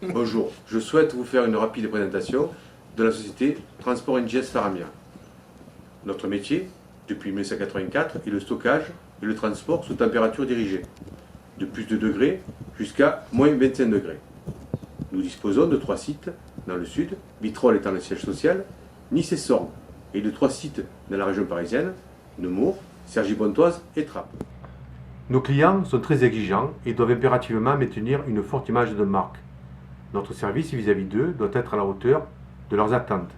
Bonjour, je souhaite vous faire une rapide présentation de la société Transport NGS Faramia. Notre métier, depuis 1984, est le stockage et le transport sous température dirigée, de plus de degrés jusqu'à moins 25 degrés. Nous disposons de 3 sites dans le sud, Vitrolles étant le siège social, Nice et Sorgues, et de 3 sites dans la région parisienne, Nemours, Cergy-Pontoise et Trappes. Nos clients sont très exigeants et doivent impérativement maintenir une forte image de marque. Notre service vis-à-vis d'eux doit être à la hauteur de leurs attentes.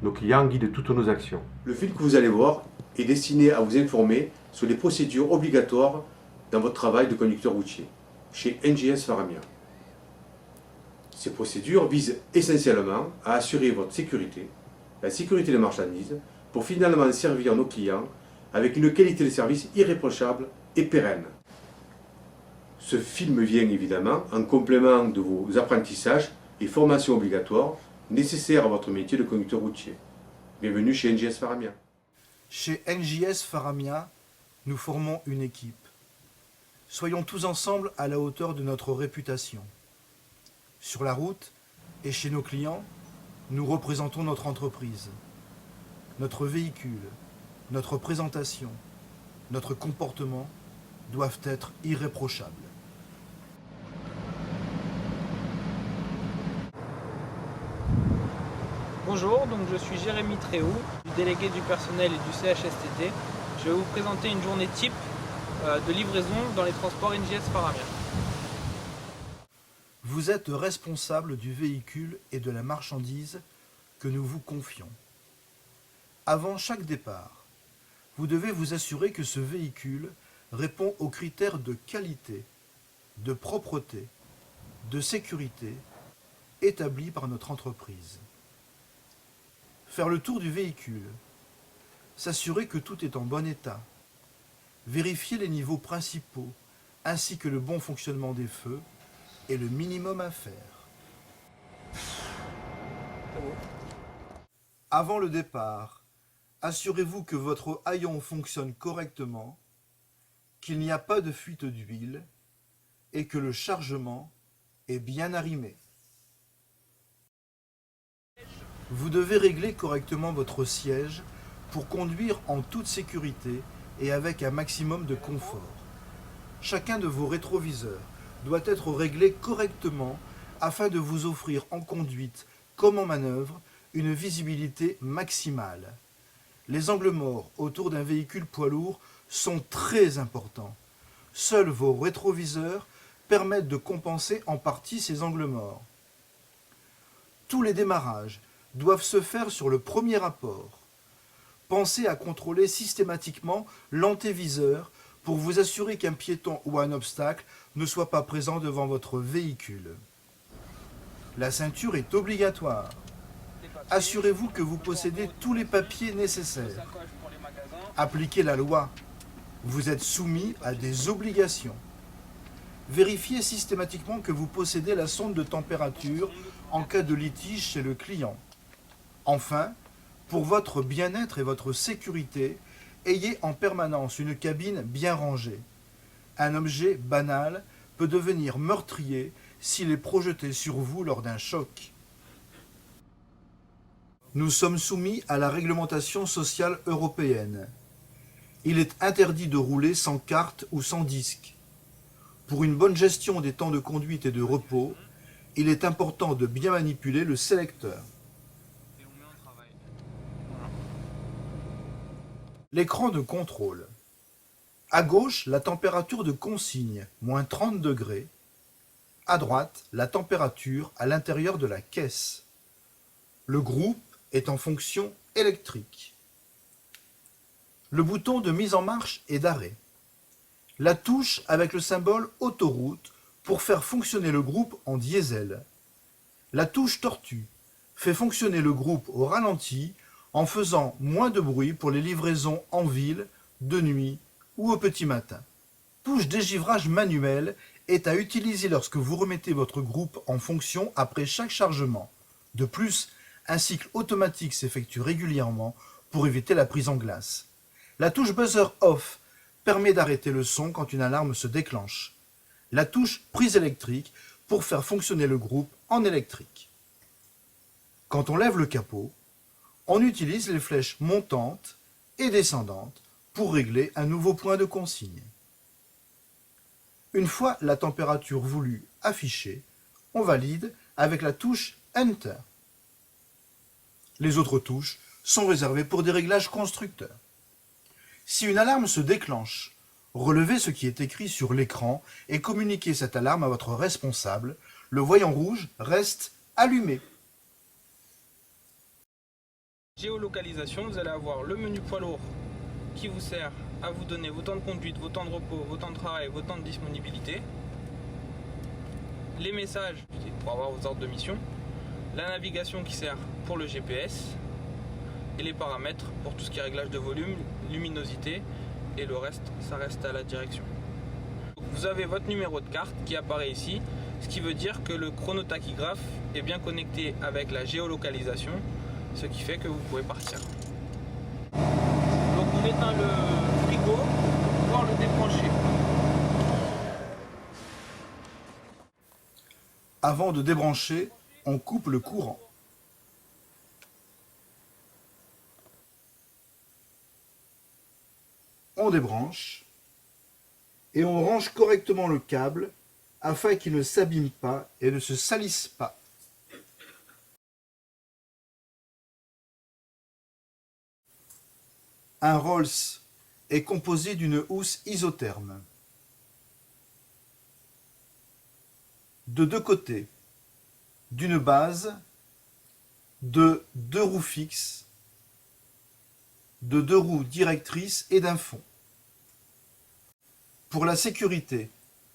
Nos clients guident toutes nos actions. Le film que vous allez voir est destiné à vous informer sur les procédures obligatoires dans votre travail de conducteur routier, chez NGS Faramia. Ces procédures visent essentiellement à assurer votre sécurité, la sécurité des marchandises, pour finalement servir nos clients avec une qualité de service irréprochable et pérenne. Ce film vient évidemment en complément de vos apprentissages et formations obligatoires nécessaires à votre métier de conducteur routier. Bienvenue chez NGS Faramia. Chez NJS Faramia, nous formons une équipe. Soyons tous ensemble à la hauteur de notre réputation. Sur la route et chez nos clients, nous représentons notre entreprise. Notre véhicule, notre présentation, notre comportement doivent être irréprochables. Bonjour, donc je suis Jérémy Tréhoux, du délégué du personnel et du CHSTT. Je vais vous présenter une journée type de livraison dans les transports NGS Faramia. Vous êtes responsable du véhicule et de la marchandise que nous vous confions. Avant chaque départ, vous devez vous assurer que ce véhicule répond aux critères de qualité, de propreté, de sécurité établis par notre entreprise. Faire le tour du véhicule, s'assurer que tout est en bon état, vérifier les niveaux principaux ainsi que le bon fonctionnement des feux est le minimum à faire. Avant le départ, assurez-vous que votre haillon fonctionne correctement, qu'il n'y a pas de fuite d'huile et que le chargement est bien arrimé. Vous devez régler correctement votre siège pour conduire en toute sécurité et avec un maximum de confort. Chacun de vos rétroviseurs doit être réglé correctement afin de vous offrir en conduite comme en manœuvre une visibilité maximale. Les angles morts autour d'un véhicule poids lourd sont très importants. Seuls vos rétroviseurs permettent de compenser en partie ces angles morts. Tous les démarrages doivent se faire sur le premier apport. Pensez à contrôler systématiquement l'antéviseur pour vous assurer qu'un piéton ou un obstacle ne soit pas présent devant votre véhicule. La ceinture est obligatoire. Assurez-vous que vous possédez tous les papiers nécessaires. Appliquez la loi. Vous êtes soumis à des obligations. Vérifiez systématiquement que vous possédez la sonde de température en cas de litige chez le client. Enfin, pour votre bien-être et votre sécurité, ayez en permanence une cabine bien rangée. Un objet banal peut devenir meurtrier s'il est projeté sur vous lors d'un choc. Nous sommes soumis à la réglementation sociale européenne. Il est interdit de rouler sans carte ou sans disque. Pour une bonne gestion des temps de conduite et de repos, il est important de bien manipuler le sélecteur. L'écran de contrôle. À gauche, la température de consigne, moins 30 degrés. À droite, la température à l'intérieur de la caisse. Le groupe est en fonction électrique. Le bouton de mise en marche et d'arrêt. La touche avec le symbole autoroute pour faire fonctionner le groupe en diesel. La touche tortue fait fonctionner le groupe au ralenti en faisant moins de bruit pour les livraisons en ville, de nuit ou au petit matin. Touche dégivrage manuel est à utiliser lorsque vous remettez votre groupe en fonction après chaque chargement. De plus, un cycle automatique s'effectue régulièrement pour éviter la prise en glace. La touche buzzer off permet d'arrêter le son quand une alarme se déclenche. La touche prise électrique pour faire fonctionner le groupe en électrique. Quand on lève le capot, on utilise les flèches montantes et descendantes pour régler un nouveau point de consigne. Une fois la température voulue affichée, on valide avec la touche Enter. Les autres touches sont réservées pour des réglages constructeurs. Si une alarme se déclenche, relevez ce qui est écrit sur l'écran et communiquez cette alarme à votre responsable. Le voyant rouge reste allumé. Géolocalisation, vous allez avoir le menu poids lourd qui vous sert à vous donner vos temps de conduite, vos temps de repos, vos temps de travail, vos temps de disponibilité. Les messages pour avoir vos ordres de mission. La navigation qui sert pour le GPS. Et les paramètres pour tout ce qui est réglage de volume, luminosité. Et le reste, ça reste à la direction. Vous avez votre numéro de carte qui apparaît ici. Ce qui veut dire que le chronotachygraphe est bien connecté avec la géolocalisation. Ce qui fait que vous pouvez partir. Donc on éteint le frigo pour pouvoir le débrancher. Avant de débrancher, on coupe le courant. On débranche et on range correctement le câble afin qu'il ne s'abîme pas et ne se salisse pas. Un Rolls est composé d'une housse isotherme. De deux côtés, d'une base, de deux roues fixes, de deux roues directrices et d'un fond. Pour la sécurité,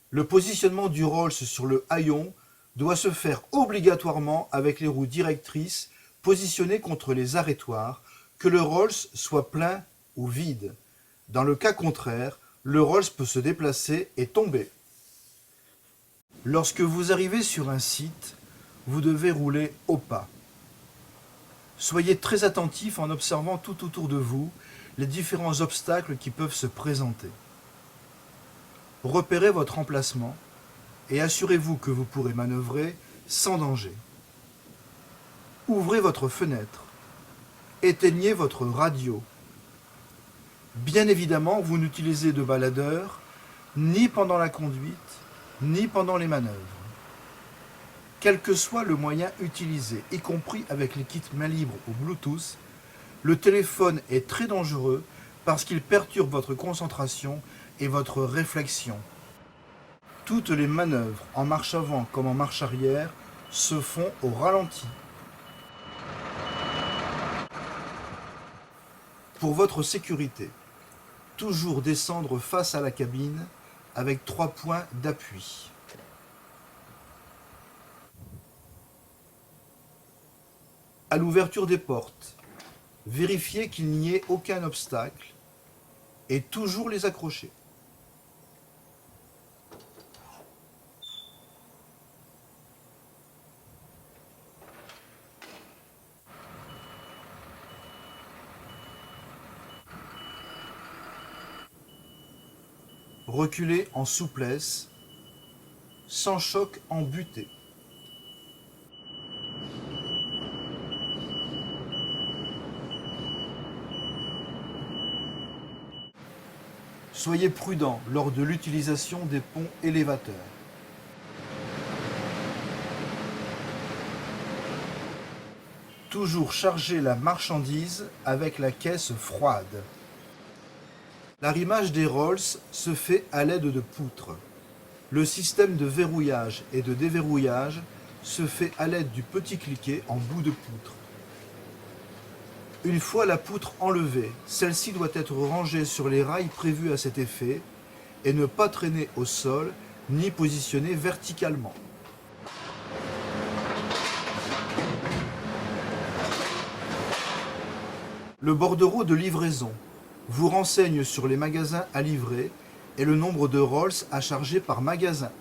le positionnement du Rolls sur le haillon doit se faire obligatoirement avec les roues directrices positionnées contre les arrêtoirs, que le Rolls soit plein ou vide. Dans le cas contraire, le Rolls peut se déplacer et tomber. Lorsque vous arrivez sur un site, vous devez rouler au pas. Soyez très attentif en observant tout autour de vous les différents obstacles qui peuvent se présenter. Repérez votre emplacement et assurez-vous que vous pourrez manœuvrer sans danger. Ouvrez votre fenêtre. Éteignez votre radio. Bien évidemment, vous n'utilisez de baladeur ni pendant la conduite, ni pendant les manœuvres. Quel que soit le moyen utilisé, y compris avec les kits main libre ou Bluetooth, le téléphone est très dangereux parce qu'il perturbe votre concentration et votre réflexion. Toutes les manœuvres, en marche avant comme en marche arrière, se font au ralenti. Pour votre sécurité, toujours descendre face à la cabine avec 3 points d'appui. À l'ouverture des portes, vérifiez qu'il n'y ait aucun obstacle et toujours les accrocher. Reculez en souplesse, sans choc en butée. Soyez prudent lors de l'utilisation des ponts élévateurs. Toujours charger la marchandise avec la caisse froide. L'arrimage des Rolls se fait à l'aide de poutres. Le système de verrouillage et de déverrouillage se fait à l'aide du petit cliquet en bout de poutre. Une fois la poutre enlevée, celle-ci doit être rangée sur les rails prévus à cet effet et ne pas traîner au sol ni positionnée verticalement. Le bordereau de livraison vous renseigne sur les magasins à livrer et le nombre de Rolls à charger par magasin.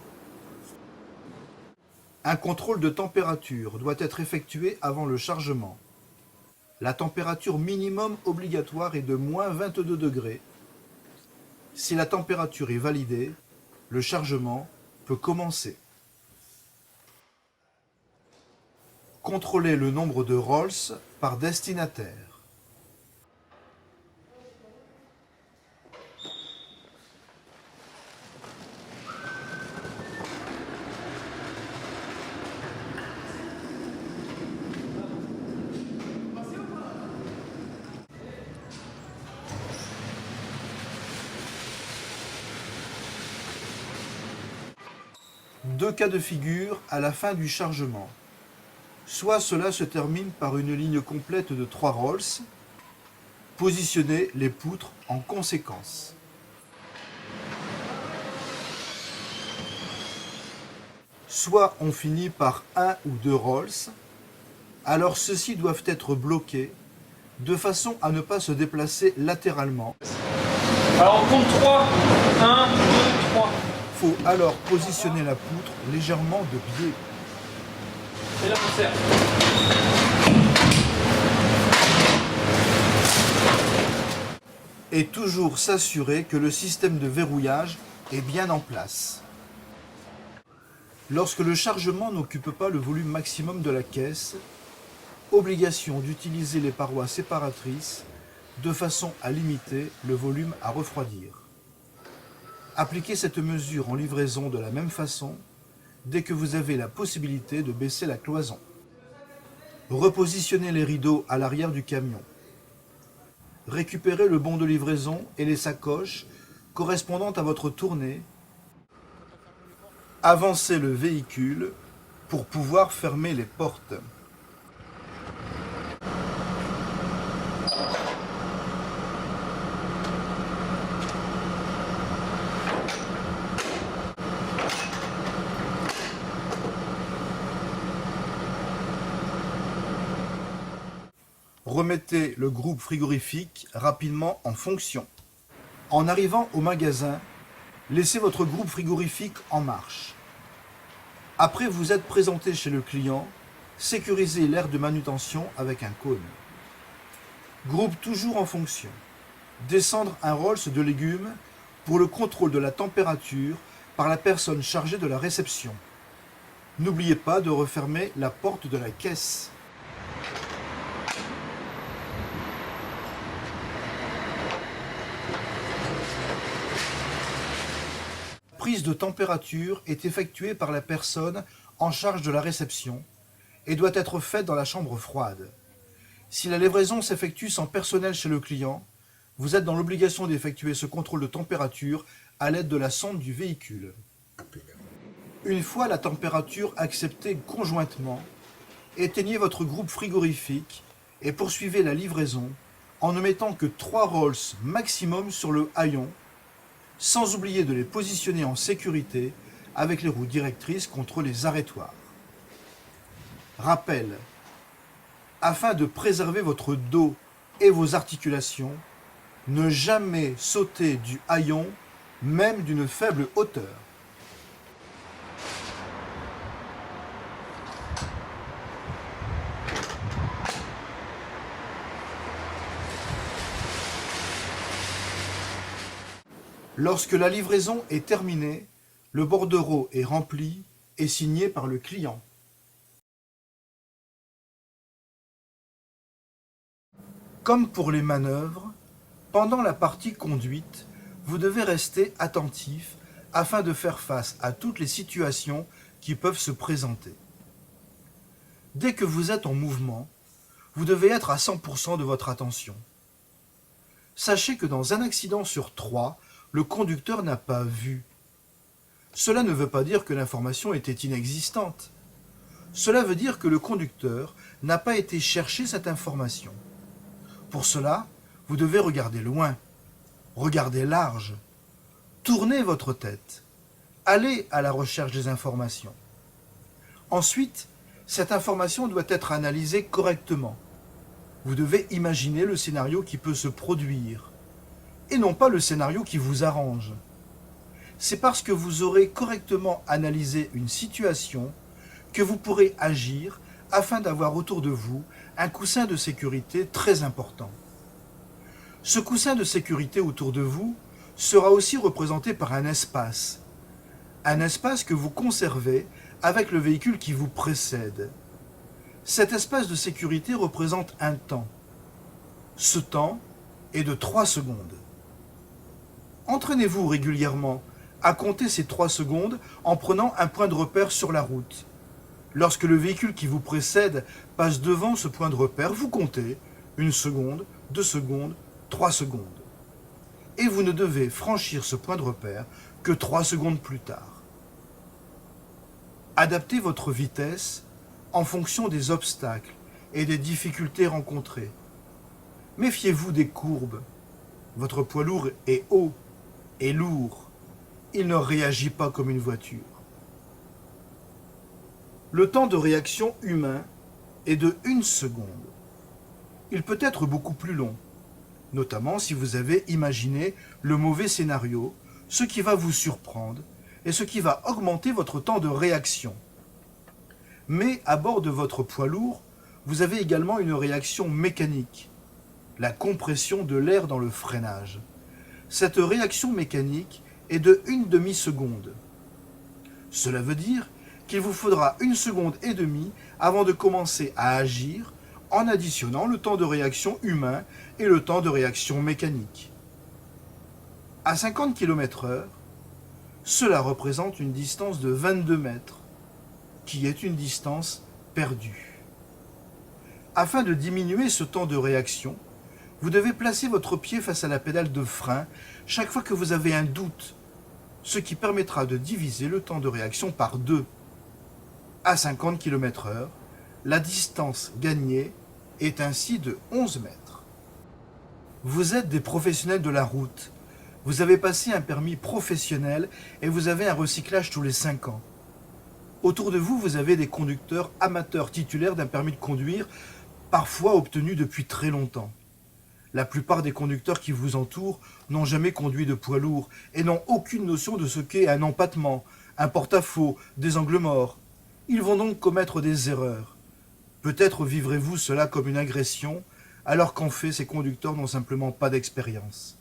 Un contrôle de température doit être effectué avant le chargement. La température minimum obligatoire est de moins 22 degrés. Si la température est validée, le chargement peut commencer. Contrôlez le nombre de rolls par destinataire. Deux cas de figure à la fin du chargement. Soit cela se termine par une ligne complète de 3 rolls. Positionnez les poutres en conséquence. Soit on finit par 1 ou 2 rolls. Alors ceux-ci doivent être bloqués de façon à ne pas se déplacer latéralement. Alors on compte 3. 1, 2, 3. Il faut alors positionner la poutre légèrement de biais. Et là on serre. Et toujours s'assurer que le système de verrouillage est bien en place. Lorsque le chargement n'occupe pas le volume maximum de la caisse, obligation d'utiliser les parois séparatrices de façon à limiter le volume à refroidir. Appliquez cette mesure en livraison de la même façon dès que vous avez la possibilité de baisser la cloison. Repositionnez les rideaux à l'arrière du camion. Récupérez le bon de livraison et les sacoches correspondant à votre tournée. Avancez le véhicule pour pouvoir fermer les portes. Remettez le groupe frigorifique rapidement en fonction. En arrivant au magasin, laissez votre groupe frigorifique en marche. Après vous être présenté chez le client, sécurisez l'aire de manutention avec un cône. Groupe toujours en fonction. Descendre un rolls de légumes pour le contrôle de la température par la personne chargée de la réception. N'oubliez pas de refermer la porte de la caisse. Prise de température est effectuée par la personne en charge de la réception et doit être faite dans la chambre froide. Si la livraison s'effectue sans personnel chez le client, vous êtes dans l'obligation d'effectuer ce contrôle de température à l'aide de la sonde du véhicule. Une fois la température acceptée conjointement, éteignez votre groupe frigorifique et poursuivez la livraison en ne mettant que 3 rolls maximum sur le haillon, sans oublier de les positionner en sécurité avec les roues directrices contre les arrêtoirs. Rappel, afin de préserver votre dos et vos articulations, ne jamais sauter du haillon, même d'une faible hauteur. Lorsque la livraison est terminée, le bordereau est rempli et signé par le client. Comme pour les manœuvres, pendant la partie conduite, vous devez rester attentif afin de faire face à toutes les situations qui peuvent se présenter. Dès que vous êtes en mouvement, vous devez être à 100% de votre attention. Sachez que dans un accident sur 3, le conducteur n'a pas vu. Cela ne veut pas dire que l'information était inexistante. Cela veut dire que le conducteur n'a pas été chercher cette information. Pour cela, vous devez regarder loin, regarder large, tournez votre tête, allez à la recherche des informations. Ensuite, cette information doit être analysée correctement. Vous devez imaginer le scénario qui peut se produire, et non pas le scénario qui vous arrange. C'est parce que vous aurez correctement analysé une situation que vous pourrez agir afin d'avoir autour de vous un coussin de sécurité très important. Ce coussin de sécurité autour de vous sera aussi représenté par un espace que vous conservez avec le véhicule qui vous précède. Cet espace de sécurité représente un temps. Ce temps est de 3 secondes. Entraînez-vous régulièrement à compter ces 3 secondes en prenant un point de repère sur la route. Lorsque le véhicule qui vous précède passe devant ce point de repère, vous comptez 1 seconde, 2 secondes, 3 secondes. Et vous ne devez franchir ce point de repère que 3 secondes plus tard. Adaptez votre vitesse en fonction des obstacles et des difficultés rencontrées. Méfiez-vous des courbes. Votre poids lourd est haut et lourd. Il ne réagit pas comme une voiture. Le temps de réaction humain est de 1 seconde. Il peut être beaucoup plus long, notamment si vous avez imaginé le mauvais scénario, ce qui va vous surprendre et ce qui va augmenter votre temps de réaction. Mais à bord de votre poids lourd, vous avez également une réaction mécanique, la compression de l'air dans le freinage. Cette réaction mécanique est de 1 demi-seconde. Cela veut dire qu'il vous faudra 1 seconde et demie avant de commencer à agir en additionnant le temps de réaction humain et le temps de réaction mécanique. À 50 km/h, cela représente une distance de 22 mètres, qui est une distance perdue. Afin de diminuer ce temps de réaction, vous devez placer votre pied face à la pédale de frein chaque fois que vous avez un doute, ce qui permettra de diviser le temps de réaction par 2. À 50 km/h, la distance gagnée est ainsi de 11 mètres. Vous êtes des professionnels de la route. Vous avez passé un permis professionnel et vous avez un recyclage tous les 5 ans. Autour de vous, vous avez des conducteurs amateurs titulaires d'un permis de conduire, parfois obtenu depuis très longtemps. La plupart des conducteurs qui vous entourent n'ont jamais conduit de poids lourd et n'ont aucune notion de ce qu'est un empattement, un porte-à-faux, des angles morts. Ils vont donc commettre des erreurs. Peut-être vivrez-vous cela comme une agression, alors qu'en fait, ces conducteurs n'ont simplement pas d'expérience.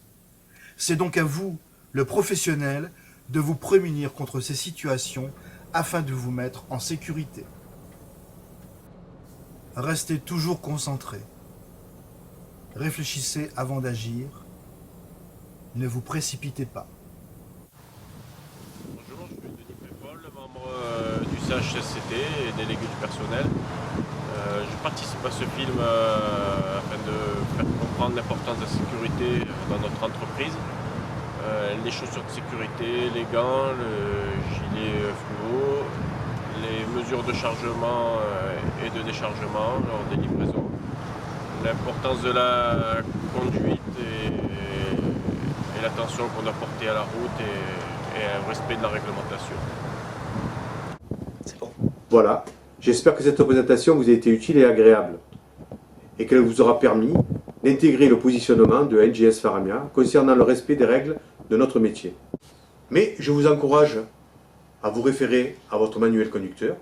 C'est donc à vous, le professionnel, de vous prémunir contre ces situations afin de vous mettre en sécurité. Restez toujours concentré. Réfléchissez avant d'agir. Ne vous précipitez pas. Bonjour, je suis Denis Péfol, membre du CHSCT et délégué du personnel. Je participe à ce film afin de faire comprendre l'importance de la sécurité dans notre entreprise. Les chaussures de sécurité, les gants, le gilet fluo, les mesures de chargement et de déchargement lors des livraisons, l'importance de la conduite et l'attention qu'on doit porter à la route et un respect de la réglementation. C'est bon. Voilà, j'espère que cette présentation vous a été utile et agréable et qu'elle vous aura permis d'intégrer le positionnement de NGS Faramia concernant le respect des règles de notre métier. Mais je vous encourage à vous référer à votre manuel conducteur,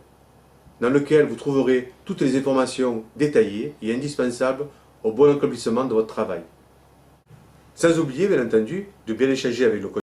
dans lequel vous trouverez toutes les informations détaillées et indispensables au bon accomplissement de votre travail. Sans oublier, bien entendu, de bien échanger avec le conducteur